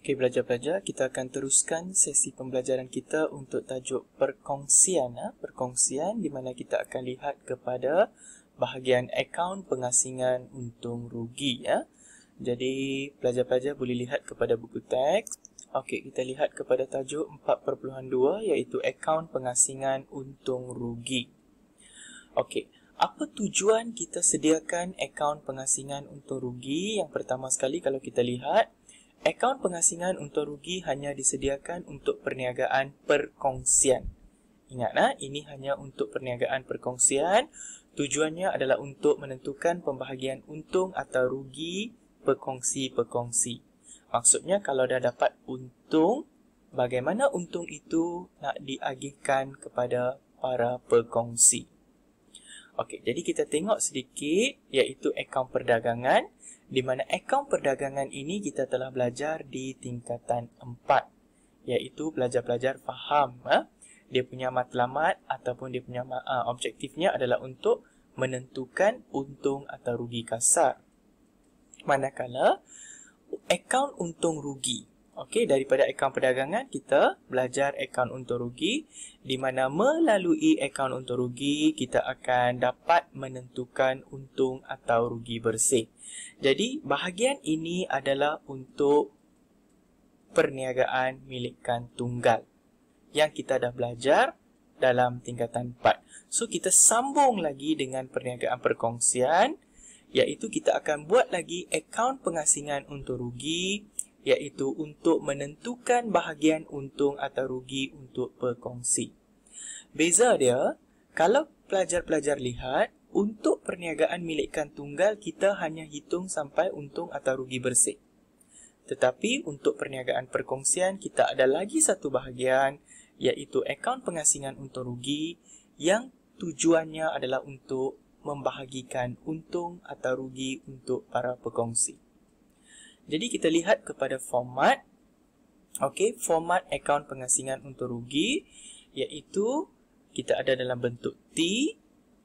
Okey, pelajar-pelajar, kita akan teruskan sesi pembelajaran kita untuk tajuk perkongsian. Perkongsian di mana kita akan lihat kepada bahagian akaun pengasingan untung rugi. Jadi, pelajar-pelajar boleh lihat kepada buku teks. Okey, kita lihat kepada tajuk 4.2 iaitu akaun pengasingan untung rugi. Okey, apa tujuan kita sediakan akaun pengasingan untung rugi? Yang pertama sekali kalau kita lihat, akaun pengasingan untung rugi hanya disediakan untuk perniagaan perkongsian. Ingat, ini hanya untuk perniagaan perkongsian. Tujuannya adalah untuk menentukan pembahagian untung atau rugi pekongsi-pekongsi. Maksudnya kalau dah dapat untung, bagaimana untung itu nak diagihkan kepada para pekongsi. Okey, jadi kita tengok sedikit iaitu akaun perdagangan. Di mana akaun perdagangan ini kita telah belajar di tingkatan 4. Iaitu pelajar-pelajar faham dia punya matlamat ataupun dia punya objektifnya adalah untuk menentukan untung atau rugi kasar. Manakala akaun untung rugi. Okey, daripada akaun perdagangan kita belajar akaun untung rugi di mana melalui akaun untung rugi kita akan dapat menentukan untung atau rugi bersih. Jadi, bahagian ini adalah untuk perniagaan milikkan tunggal yang kita dah belajar dalam tingkatan 4. So, kita sambung lagi dengan perniagaan perkongsian iaitu kita akan buat lagi akaun pengasingan untung rugi iaitu untuk menentukan bahagian untung atau rugi untuk pekongsi. Beza dia, kalau pelajar-pelajar lihat, untuk perniagaan milikkan tunggal kita hanya hitung sampai untung atau rugi bersih. Tetapi untuk perniagaan perkongsian kita ada lagi satu bahagian iaitu akaun pengasingan untung rugi yang tujuannya adalah untuk membahagikan untung atau rugi untuk para pekongsi. Jadi kita lihat kepada format. Okey, format akaun pengasingan untung rugi iaitu kita ada dalam bentuk T.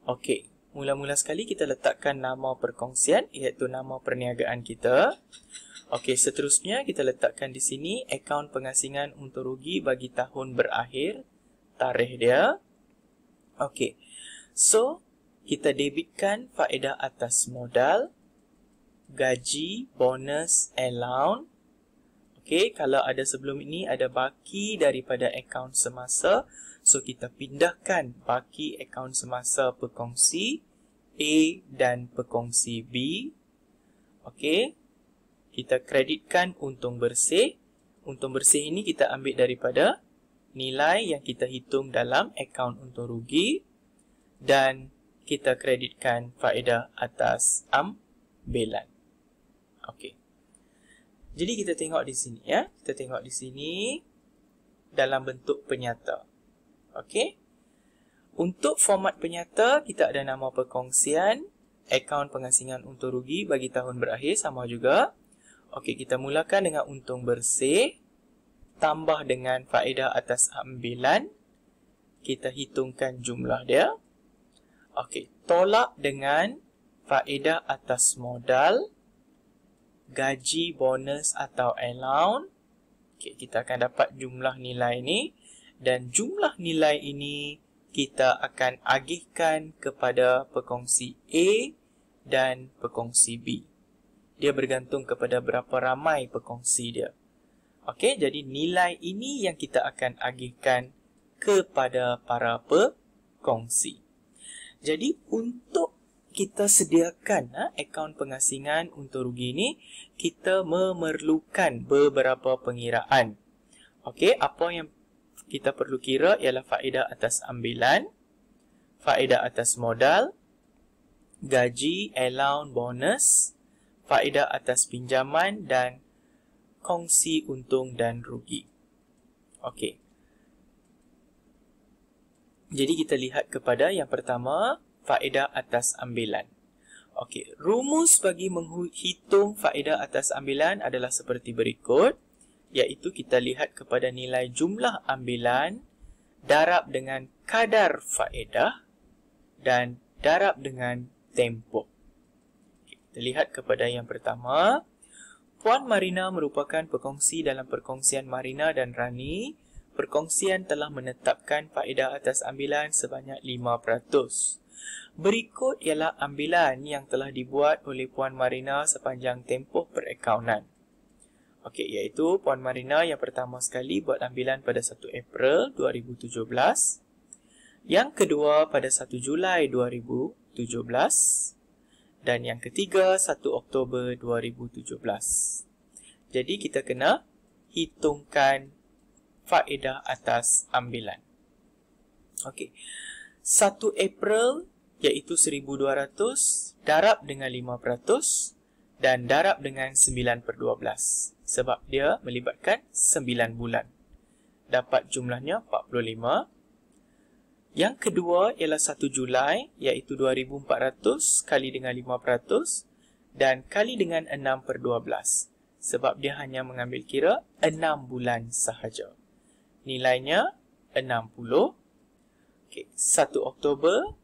Okey, mula-mula sekali kita letakkan nama perkongsian iaitu nama perniagaan kita. Okey, seterusnya kita letakkan di sini akaun pengasingan untung rugi bagi tahun berakhir, tarikh dia. Okey. So, kita debitkan faedah atas modal, gaji, bonus, allowance. Okey, kalau ada sebelum ini ada baki daripada akaun semasa, so kita pindahkan baki akaun semasa pekongsi A dan pekongsi B. Okey, kita kreditkan untung bersih. Untung bersih ini kita ambil daripada nilai yang kita hitung dalam akaun untung rugi dan kita kreditkan faedah atas ambilan. Okey. Jadi kita tengok di sini ya. Kita tengok di sini dalam bentuk penyata. Okey. Untuk format penyata kita ada nama perkongsian, akaun pengasingan untung rugi bagi tahun berakhir sama juga. Okey, kita mulakan dengan untung bersih tambah dengan faedah atas ambilan. Kita hitungkan jumlah dia. Okey, tolak dengan faedah atas modal, gaji, bonus atau allowance. Okay, kita akan dapat jumlah nilai ini dan jumlah nilai ini kita akan agihkan kepada pekongsi A dan pekongsi B. Dia bergantung kepada berapa ramai pekongsi dia. Okey, jadi nilai ini yang kita akan agihkan kepada para pekongsi. Jadi untuk kita sediakan akaun pengasingan untung rugi ini, kita memerlukan beberapa pengiraan. Okey, apa yang kita perlu kira ialah faedah atas ambilan, faedah atas modal, gaji, allowance, bonus, faedah atas pinjaman dan kongsi untung dan rugi. Okey. Jadi kita lihat kepada yang pertama, faedah atas ambilan. Okey, rumus bagi menghitung faedah atas ambilan adalah seperti berikut, iaitu kita lihat kepada nilai jumlah ambilan darab dengan kadar faedah dan darab dengan tempoh. Kita lihat kepada yang pertama, Puan Marina merupakan perkongsi dalam perkongsian Marina dan Rani. Perkongsian telah menetapkan faedah atas ambilan sebanyak 5%. Berikut ialah ambilan yang telah dibuat oleh Puan Marina sepanjang tempoh perakaunan. Okey, iaitu Puan Marina yang pertama sekali buat ambilan pada 1 April 2017. Yang kedua pada 1 Julai 2017. Dan yang ketiga 1 Oktober 2017. Jadi kita kena hitungkan faedah atas ambilan. Okey. 1 April iaitu 1,200 darab dengan 5% dan darab dengan 9/12. Sebab dia melibatkan 9 bulan. Dapat jumlahnya 45. Yang kedua ialah 1 Julai iaitu 2,400 kali dengan 5% dan kali dengan 6/12. Sebab dia hanya mengambil kira 6 bulan sahaja. Nilainya 60. Okay. 1 Oktober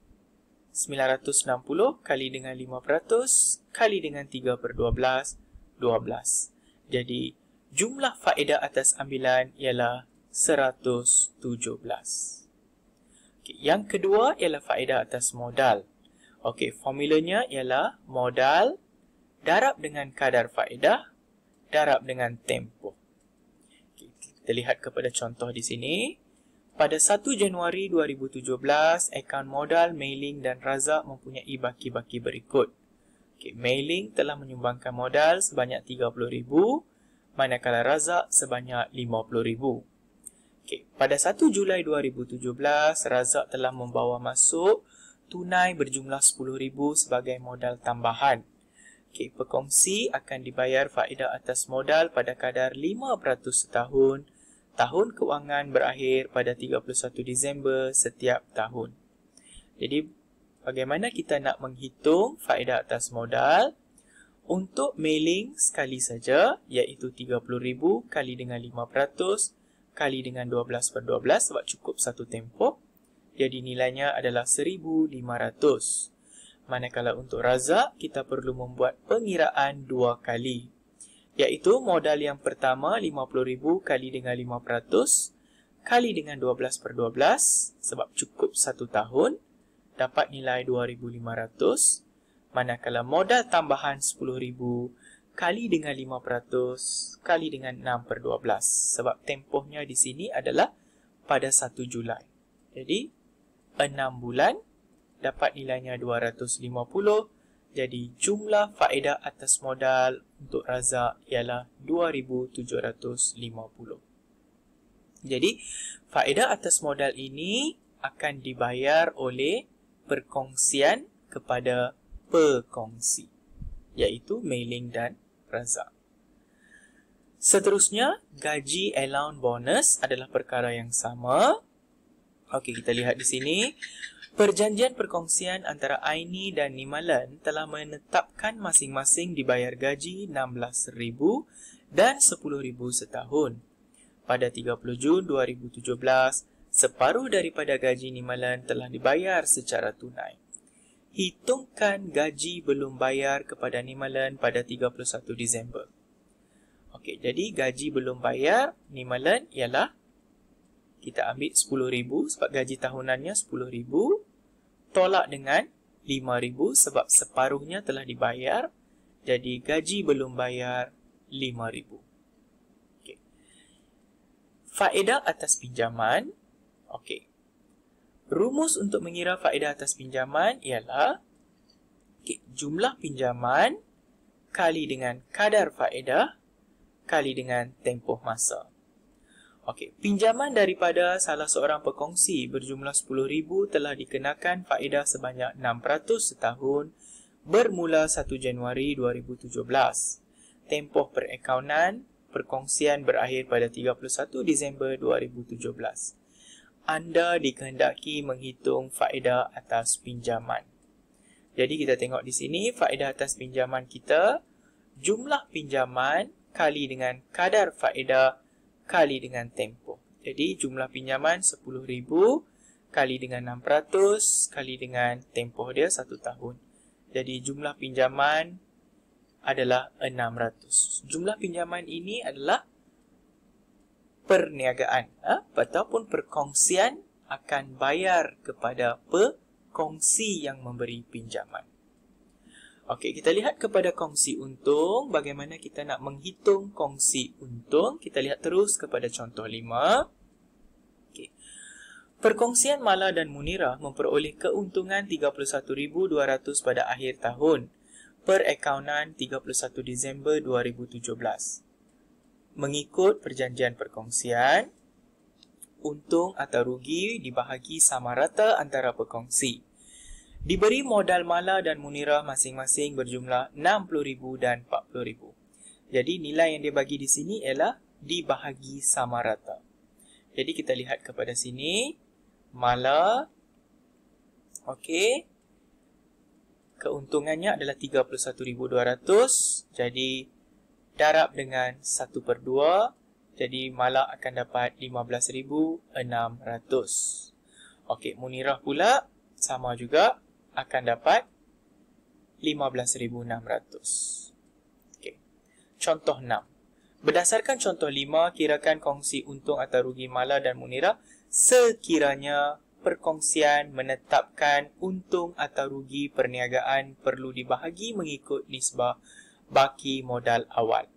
960 kali dengan 5% kali dengan 3/12, 12. Jadi jumlah faedah atas ambilan ialah 117. Okay, yang kedua ialah faedah atas modal. Okey, formulanya ialah modal darab dengan kadar faedah darab dengan tempoh. Okay, kita lihat kepada contoh di sini. Pada 1 Januari 2017, akaun modal, mailing dan Razak mempunyai baki-baki berikut. Okay, mailing telah menyumbangkan modal sebanyak 30,000, manakala Razak sebanyak 50,000. Okay. Pada 1 Julai 2017, Razak telah membawa masuk tunai berjumlah 10,000 sebagai modal tambahan. Okay. Pekongsi akan dibayar faedah atas modal pada kadar 5% setahun. Tahun kewangan berakhir pada 31 Disember setiap tahun. Jadi, bagaimana kita nak menghitung faedah atas modal? Untuk mailing sekali saja, iaitu 30,000 kali dengan 5%, kali dengan 12/12 sebab cukup satu tempoh. Jadi nilainya adalah 1,500. Manakala untuk Razak, kita perlu membuat pengiraan 2 kali. Iaitu modal yang pertama 50,000 kali dengan 5% kali dengan 12/12 sebab cukup 1 tahun. Dapat nilai 2,500. Manakala modal tambahan 10,000 kali dengan 5% kali dengan 6/12 sebab tempohnya di sini adalah pada 1 Julai. Jadi 6 bulan dapat nilainya 250. Jadi jumlah faedah atas modal untuk Razak ialah 2,750. Jadi faedah atas modal ini akan dibayar oleh perkongsian kepada pekongsi, iaitu mailing dan Razak. Seterusnya, gaji, allowance, bonus adalah perkara yang sama. Okey, kita lihat di sini. Perjanjian perkongsian antara Aini dan Nimalan telah menetapkan masing-masing dibayar gaji 16,000 dan 10,000 setahun. Pada 30 Jun 2017, separuh daripada gaji Nimalan telah dibayar secara tunai. Hitungkan gaji belum bayar kepada Nimalan pada 31 Disember. Okey, jadi gaji belum bayar Nimalan ialah kita ambil 10,000 sebab gaji tahunannya 10,000 tolak dengan 5,000 sebab separuhnya telah dibayar. Jadi gaji belum bayar 5,000. Okey. Faedah atas pinjaman. Okey. Rumus untuk mengira faedah atas pinjaman ialah jumlah pinjaman kali dengan kadar faedah kali dengan tempoh masa. Okey, pinjaman daripada salah seorang pekongsi berjumlah 10,000 telah dikenakan faedah sebanyak 6% setahun bermula 1 Januari 2017. Tempoh perakaunan perkongsian berakhir pada 31 Disember 2017. Anda dikehendaki menghitung faedah atas pinjaman. Jadi kita tengok di sini faedah atas pinjaman kita, jumlah pinjaman kali dengan kadar faedah kali dengan tempoh. Jadi jumlah pinjaman 10,000 kali dengan 6% kali dengan tempoh dia 1 tahun. Jadi jumlah pinjaman adalah 600. Jumlah pinjaman ini adalah perniagaan ataupun perkongsian akan bayar kepada pekongsi yang memberi pinjaman. Okey, kita lihat kepada kongsi untung. Bagaimana kita nak menghitung kongsi untung? Kita lihat terus kepada contoh 5. Okey. Perkongsian Mala dan Munirah memperoleh keuntungan 31,200 pada akhir tahun per akauntan 31 Disember 2017. Mengikut perjanjian perkongsian, untung atau rugi dibahagi sama rata antara pekongsi. Diberi modal Mala dan Munirah masing-masing berjumlah 60,000 dan 40,000. Jadi nilai yang dia bagi di sini ialah dibahagi sama rata. Jadi kita lihat kepada sini, Mala, okey, keuntungannya adalah 31,200. Jadi darab dengan 1/2. Jadi Mala akan dapat 15,600. Okey, Munirah pula sama juga akan dapat 15,600. Okey. Contoh 6. Berdasarkan contoh 5, kirakan kongsi untung atau rugi Mala dan Munirah sekiranya perkongsian menetapkan untung atau rugi perniagaan perlu dibahagi mengikut nisbah baki modal awal.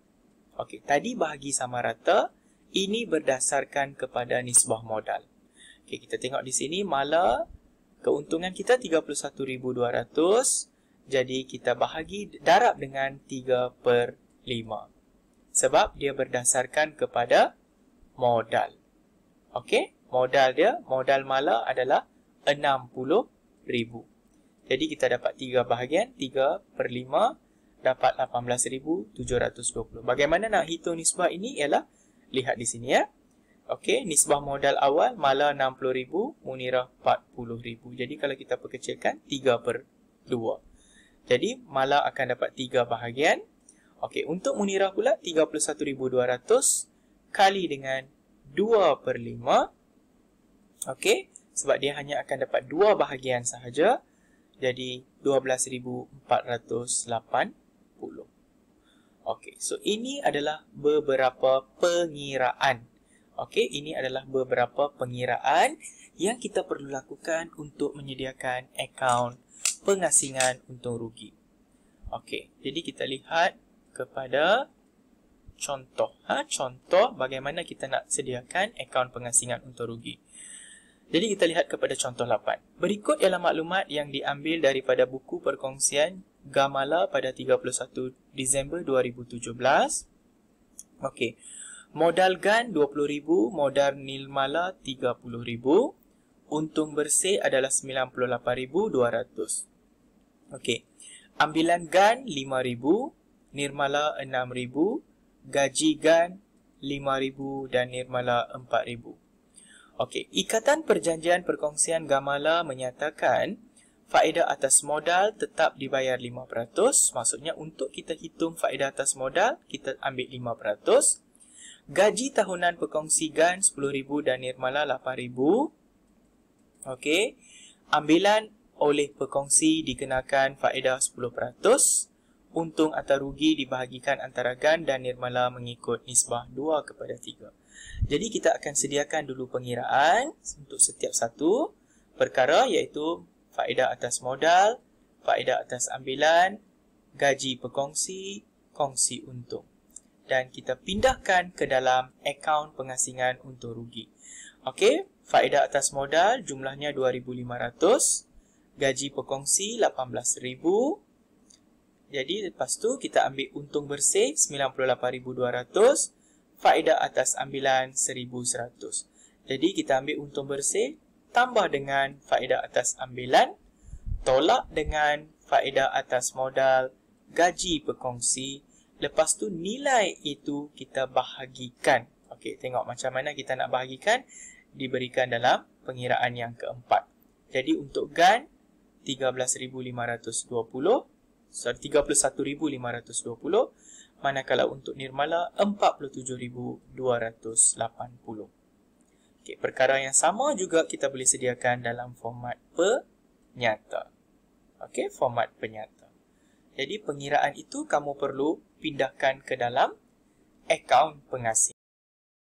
Okey, tadi bahagi sama rata, ini berdasarkan kepada nisbah modal. Okey, kita tengok di sini Mala keuntungan kita 31,200. Jadi kita bahagi darab dengan 3/5. Sebab dia berdasarkan kepada modal. Okey, modal Mala adalah 60,000. Jadi kita dapat 3 bahagian, 3/5 dapat 18,720. Bagaimana nak hitung nisbah ini ialah lihat di sini ya. Okey, nisbah modal awal Mala 60,000, Munirah 40,000. Jadi kalau kita perkecilkan 3/2. Jadi Mala akan dapat 3 bahagian. Okey, untuk Munirah pula 31,200 kali dengan 2/5. Okey, sebab dia hanya akan dapat 2 bahagian sahaja. Jadi 12,480. Okey, so ini adalah beberapa pengiraan. Okey, ini adalah beberapa pengiraan yang kita perlu lakukan untuk menyediakan akaun pengasingan untung rugi. Okey, jadi kita lihat kepada contoh. Contoh bagaimana kita nak sediakan akaun pengasingan untung rugi. Jadi kita lihat kepada contoh 8. Berikut ialah maklumat yang diambil daripada buku perkongsian Gamala pada 31 Disember 2017. Okey. Modal GAN 20,000, modal Nirmala 30,000, untung bersih adalah 98,200. Okey. Ambilan GAN 5,000, Nirmala 6,000, gaji GAN 5,000 dan Nirmala 4,000. Okey, Ikatan Perjanjian Perkongsian Gamala menyatakan faedah atas modal tetap dibayar 5%. Maksudnya untuk kita hitung faedah atas modal, kita ambil 5%. Gaji tahunan pekongsi GAN 10,000 dan Nirmala 8,000. Okey. Ambilan oleh pekongsi dikenakan faedah 10%. Untung atau rugi dibahagikan antara GAN dan Nirmala mengikut nisbah 2/3. Jadi kita akan sediakan dulu pengiraan untuk setiap satu perkara, iaitu faedah atas modal, faedah atas ambilan, gaji pekongsi, kongsi untung. Dan kita pindahkan ke dalam akaun pengasingan untung rugi. Okey, faedah atas modal jumlahnya 2,500, gaji pekongsi 18,000. Jadi lepas tu kita ambil untung bersih 98,200, faedah atas ambilan 1,100. Jadi kita ambil untung bersih tambah dengan faedah atas ambilan, tolak dengan faedah atas modal, gaji pekongsi. Lepas tu nilai itu kita bahagikan. Okey, tengok macam mana kita nak bahagikan. Diberikan dalam pengiraan yang keempat. Jadi untuk GAN 31,520, manakala untuk Nirmala 47,280. Okey, perkara yang sama juga kita boleh sediakan dalam format penyata. Okey, format penyata. Jadi pengiraan itu kamu perlu pindahkan ke dalam akaun pengasing.